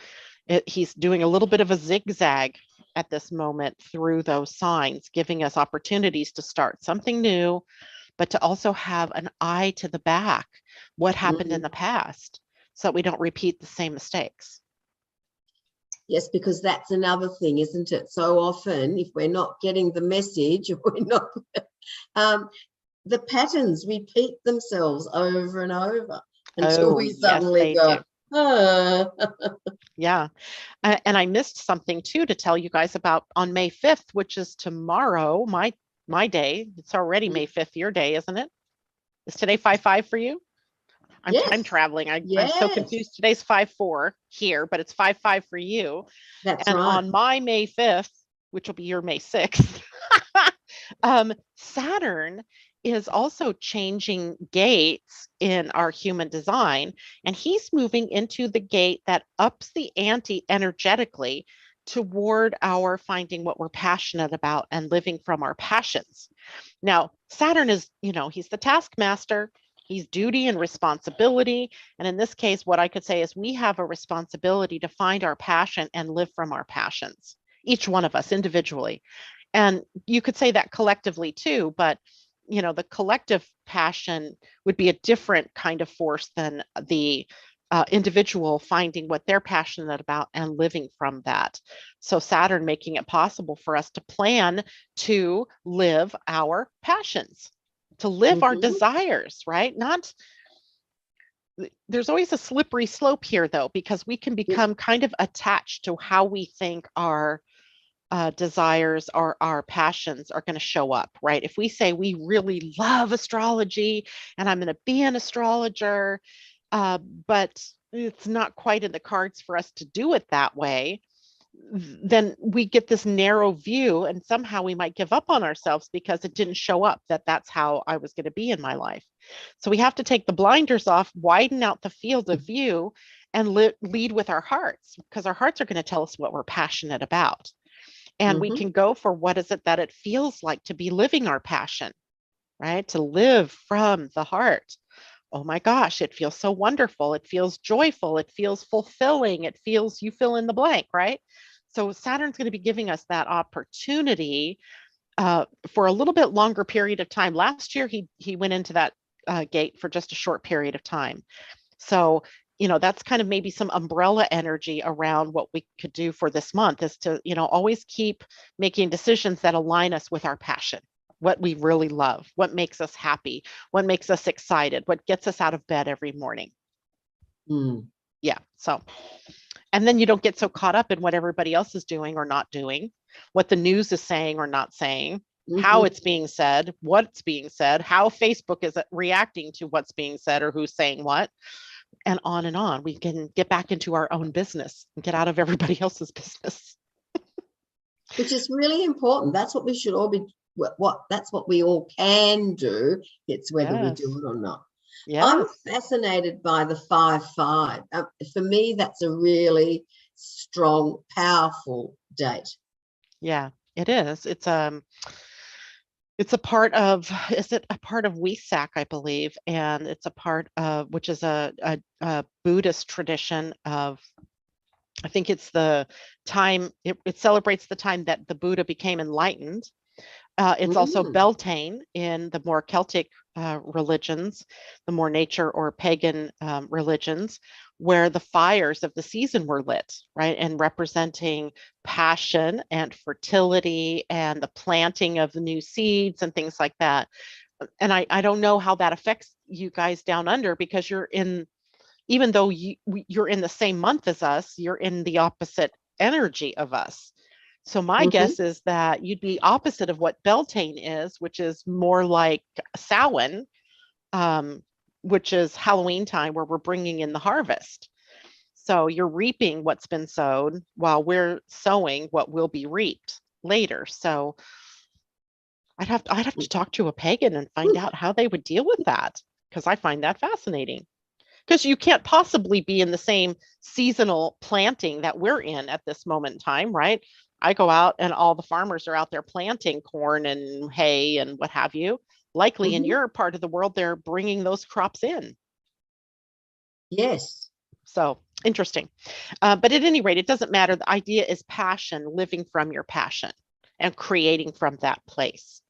he's doing a little bit of a zigzag at this moment through those signs, giving us opportunities to start something new, but to also have an eye to the back, what happened in the past, so that we don't repeat the same mistakes. Yes, because that's another thing, isn't it? So often, if we're not getting the message, we're not, the patterns repeat themselves over and over until we suddenly go, oh. Yeah. And I missed something too to tell you guys about on May 5th, which is tomorrow, my day. It's already May 5th, your day, isn't it? Is today 5/5 for you? I'm time traveling. I'm so confused. Today's 5/4 here, but it's 5/5 for you. That's and right. On my May 5th, which will be your May 6th, Saturn is also changing gates in our human design, and he's moving into the gate that ups the ante energetically toward our finding what we're passionate about and living from our passions. Now, Saturn is, he's the taskmaster. He's duty and responsibility. And in this case, what I could say is we have a responsibility to find our passion and live from our passions, each one of us individually. And you could say that collectively too, but the collective passion would be a different kind of force than the individual finding what they're passionate about and living from that. So Saturn making it possible for us to plan to live our passions, to live our desires, right? There's always a slippery slope here though, because we can become kind of attached to how we think our desires or our passions are going to show up, right? If we say we really love astrology and I'm going to be an astrologer, but it's not quite in the cards for us to do it that way, then we get this narrow view and somehow we might give up on ourselves because it didn't show up that that's how I was going to be in my life. So we have to take the blinders off, widen out the field of view, and lead with our hearts, because our hearts are going to tell us what we're passionate about. And we can go for what is it that it feels like to be living our passion, right? To live from the heart. Oh my gosh, it feels so wonderful. It feels joyful. It feels fulfilling. It feels, you fill in the blank, right? So Saturn's going to be giving us that opportunity for a little bit longer period of time. Last year, he went into that gate for just a short period of time. So that's kind of maybe some umbrella energy around what we could do for this month, is to, always keep making decisions that align us with our passion, what we really love, what makes us happy, what makes us excited, what gets us out of bed every morning. Yeah. So, and then you don't get so caught up in what everybody else is doing or not doing, what the news is saying or not saying. how Mhm. it's being said, what's being said, how Facebook is reacting to what's being said or who's saying what, and on and on. We can get back into our own business and get out of everybody else's business. Which is really important. That's what we should all be, that's what we all can do. It's whether we do Yes. it or not. I'm Yes. fascinated by the 5-5. For me, that's a really strong, powerful date. Yeah, it is. It's a part of, is it a part of Wesak, I believe, and it's a part of, which is a Buddhist tradition of, I think it's the time, it celebrates the time that the Buddha became enlightened. It's also Mm. Beltane in the more Celtic religions, the more nature or pagan religions, where the fires of the season were lit, right? And representing passion and fertility and the planting of the new seeds and things like that. And I don't know how that affects you guys down under, because you're in, even though you're in the same month as us, you're in the opposite energy of us. So my Mhm. guess is that you'd be opposite of what Beltane is, which is more like Samhain, um, which is Halloween time, where we're bringing in the harvest. So you're reaping what's been sowed while we're sowing what will be reaped later. So I'd have to talk to a pagan and find out how they would deal with that, because I find that fascinating. Because you can't possibly be in the same seasonal planting that we're in at this moment in time, right? I go out and all the farmers are out there planting corn and hay and what have you. Likely in Mhm. your part of the world, they're bringing those crops in. Yes. So interesting. But at any rate, it doesn't matter. The idea is passion, living from your passion and creating from that place.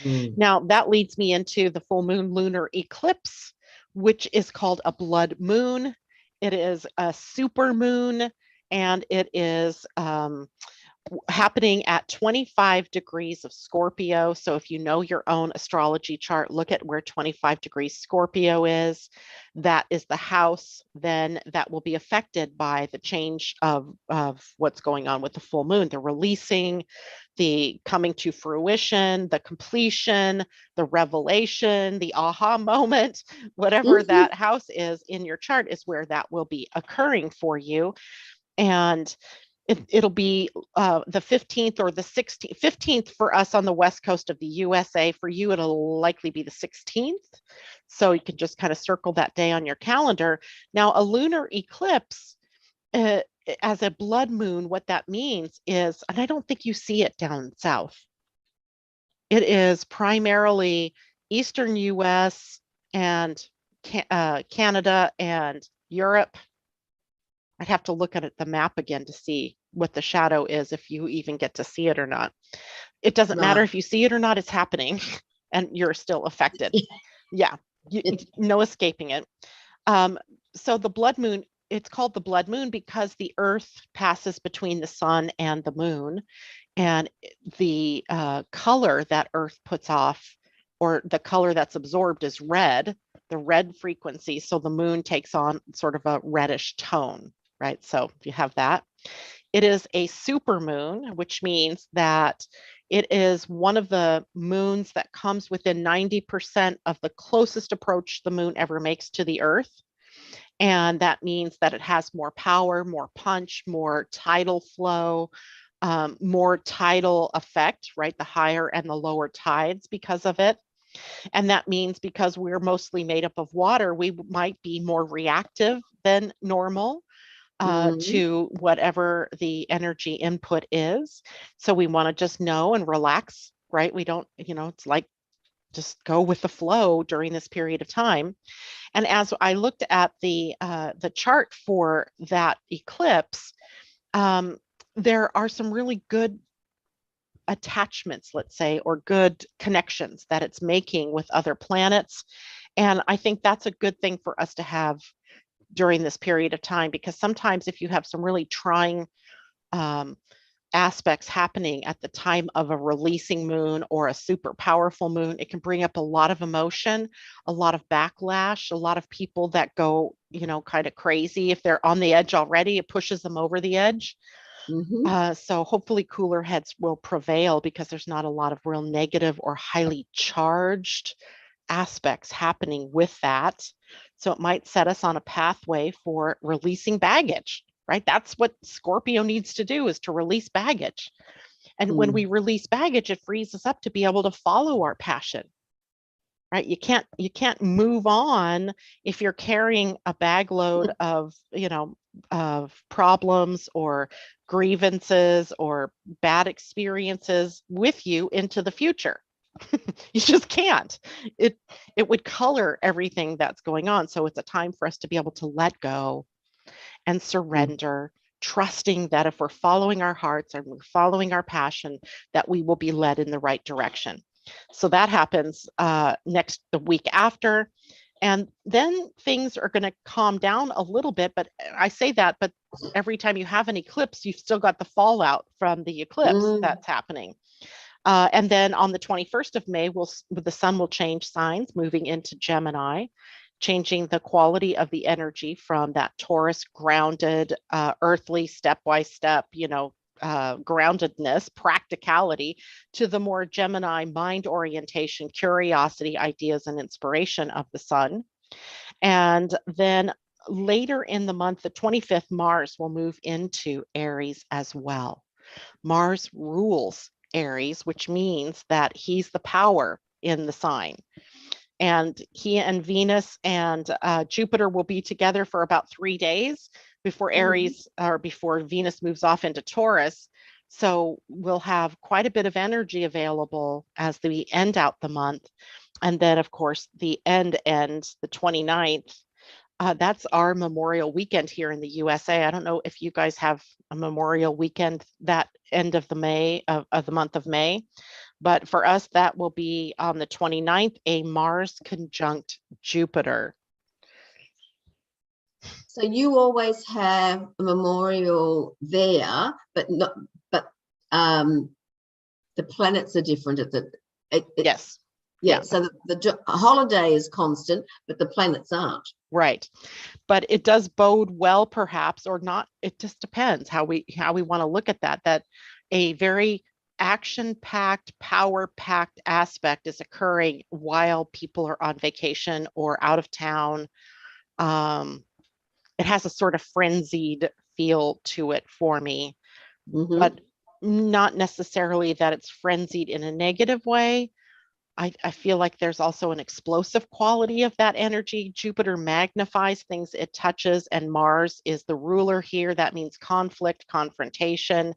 Mm. Now, that leads me into the full moon lunar eclipse, which is called a blood moon. It is a super moon, and it is happening at 25 degrees of Scorpio. So if you know your own astrology chart, look at where 25 degrees Scorpio is. That is the house then that will be affected by the change of what's going on with the full moon, the releasing, the coming to fruition, the completion, the revelation, the aha moment, whatever Mhm. that house is in your chart is where that will be occurring for you. And it'll be the 15th or the 16th, 15th for us on the west coast of the USA. For you, it'll likely be the 16th. So you can just kind of circle that day on your calendar. Now, a lunar eclipse, uh, as a blood moon, what that means is, and I don't think you see it down south, it is primarily Eastern US and Canada and Europe. I'd have to look at the map again to see what the shadow is, if you even get to see it or not. It doesn't matter Right. if you see it or not, it's happening and you're still affected. Yeah, no escaping it. Um, so the blood moon, it's called the blood moon because the earth passes between the sun and the moon, and the color that earth puts off, or the color that's absorbed, is red, the red frequency. So the moon takes on sort of a reddish tone, right? So if you have that, it is a super moon, which means that it is one of the moons that comes within 90% of the closest approach the moon ever makes to the earth. And that means that it has more power, more punch, more tidal flow, more tidal effect, right? The higher and the lower tides because of it. And that means because we're mostly made up of water, we might be more reactive than normal Mhm. to whatever the energy input is. So we want to just know and relax, right? We don't, it's like just go with the flow during this period of time. And as I looked at the chart for that eclipse, um, there are some really good attachments, let's say, or good connections that it's making with other planets. And I think that's a good thing for us to have during this period of time, because sometimes if you have some really trying um, aspects happening at the time of a releasing moon or a super powerful moon, it can bring up a lot of emotion, a lot of backlash, a lot of people that go, kind of crazy. If they're on the edge already, it pushes them over the edge. So hopefully cooler heads will prevail because there's not a lot of real negative or highly charged aspects happening with that. So it might set us on a pathway for releasing baggage, right? That's what Scorpio needs to do, is to release baggage. And when we release baggage, it frees us up to be able to follow our passion. Right? You can't move on if you're carrying a bag load of, of problems or grievances or bad experiences with you into the future. You just can't. It would color everything that's going on. So it's a time for us to be able to let go and surrender, trusting that if we're following our hearts and we're following our passion, that we will be led in the right direction. So that happens the week after. And then things are going to calm down a little bit. But I say that, but every time you have an eclipse, you've still got the fallout from the eclipse that's happening. And then on the 21st of May, the sun will change signs, moving into Gemini, changing the quality of the energy from that Taurus grounded, earthly, step-by-step, groundedness, practicality, to the more Gemini mind orientation, curiosity, ideas, and inspiration of the sun. And then later in the month, the 25th, Mars will move into Aries as well. Mars rules Aries, which means that he's the power in the sign. And he and Venus and Jupiter will be together for about 3 days before Aries or before Venus moves off into Taurus. So we'll have quite a bit of energy available as we end out the month. And then, of course, the end, the 29th. That's our Memorial Weekend here in the USA. I don't know if you guys have a Memorial Weekend that end of the month of May. But for us, that will be on the 29th, a Mars conjunct Jupiter. So you always have a memorial there, but the planets are different at the. Yes. Yeah. So the holiday is constant, but the planets aren't. Right. But it does bode well, perhaps, or not. It just depends how we want to look at that. That a very action-packed, power-packed aspect is occurring while people are on vacation or out of town. It has a sort of frenzied feel to it for me, but not necessarily that it's frenzied in a negative way. I feel like there's also an explosive quality of that energy. Jupiter magnifies things it touches, and Mars is the ruler here. That means conflict, confrontation,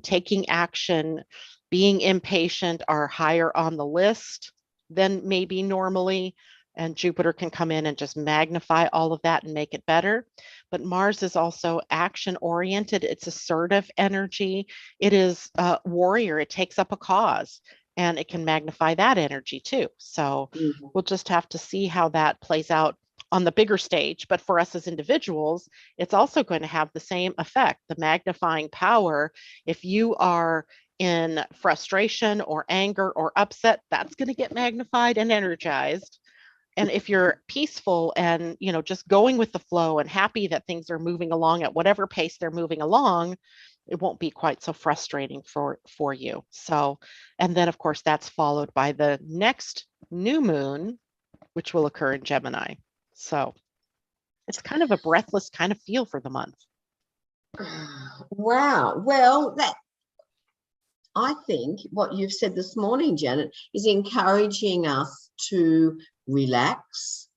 taking action, being impatient are higher on the list than maybe normally. And Jupiter can come in and just magnify all of that and make it better. But Mars is also action oriented. It's assertive energy. It is a warrior. It takes up a cause. And it can magnify that energy too. So we'll just have to see how that plays out on the bigger stage. But for us as individuals, it's also going to have the same effect, the magnifying power. If you are in frustration or anger or upset, that's going to get magnified and energized. And if you're peaceful and, just going with the flow and happy that things are moving along at whatever pace they're moving along, it won't be quite so frustrating for you. So, and then of course that's followed by the next new moon, which will occur in Gemini. So it's kind of a breathless kind of feel for the month. Wow. Well, I think what you've said this morning, Janet, is encouraging us to relax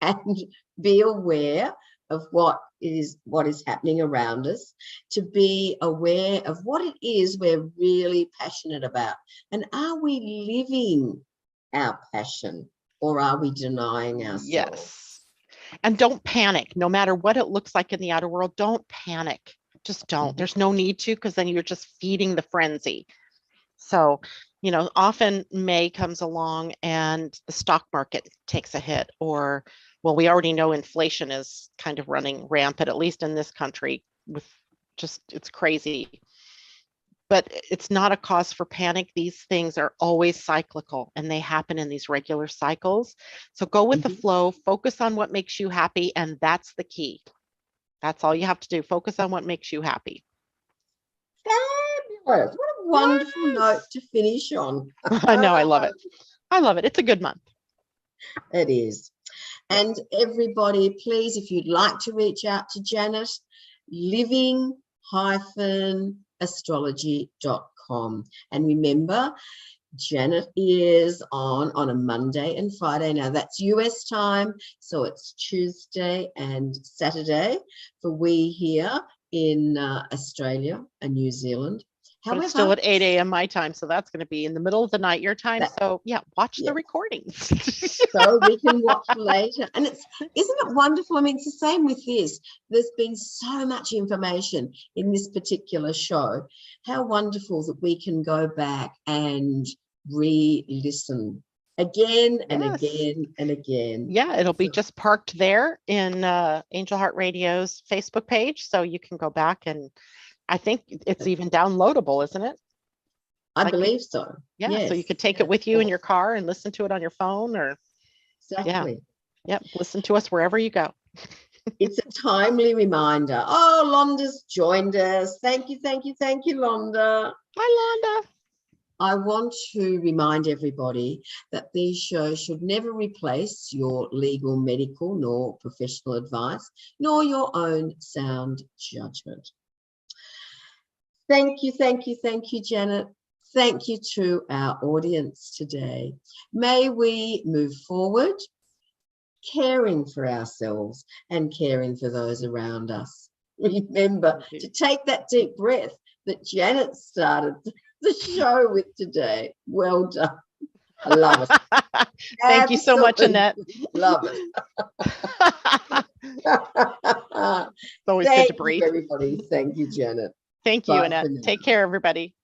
and be aware of what is happening around us, to be aware of what it is we're really passionate about. And are we living our passion, or are we denying ourselves? Yes. And don't panic. No matter what it looks like in the outer world, don't panic. Just don't. There's no need to, because then you're just feeding the frenzy. So, often May comes along and the stock market takes a hit, or, well, we already know inflation is kind of running rampant, at least in this country, with it's crazy. But it's not a cause for panic. These things are always cyclical and they happen in these regular cycles. So go with the flow, focus on what makes you happy. And that's the key. That's all you have to do. Focus on what makes you happy. Fabulous. What a wonderful note to finish on. I know, I love it. I love it. It's a good month. It is. And everybody, please, if you'd like to reach out to Janet, living-astrology.com. And remember, Janet is on a Monday and Friday. Now that's US time, so it's Tuesday and Saturday for we here in Australia and New Zealand. But it's still at 8 a.m. my time, so that's going to be in the middle of the night your time. So yeah, watch the recordings. So we can watch later. And isn't it wonderful? I mean, it's the same with this. There's been so much information in this particular show. How wonderful that we can go back and re-listen again and again and again. Yeah, it'll be just parked there in Angel Heart Radio's Facebook page, so you can go back, and I think it's even downloadable, isn't it? I believe so. Yeah, yes. So you could take it with you in your car and listen to it on your phone, or exactly. Yep, listen to us wherever you go. It's a timely reminder. Oh, Londa's joined us. Thank you, Londa. Hi, Londa. I want to remind everybody that these shows should never replace your legal, medical, nor professional advice, nor your own sound judgment. Thank you, Janet. Thank you to our audience today. May we move forward, caring for ourselves and caring for those around us. Remember to take that deep breath that Janet started the show with today. Well done. I love it. Thank you so much, Annette. Love it. It's always good to breathe. Everybody. Thank you, Janet. Thank you, Annette. Take care, everybody.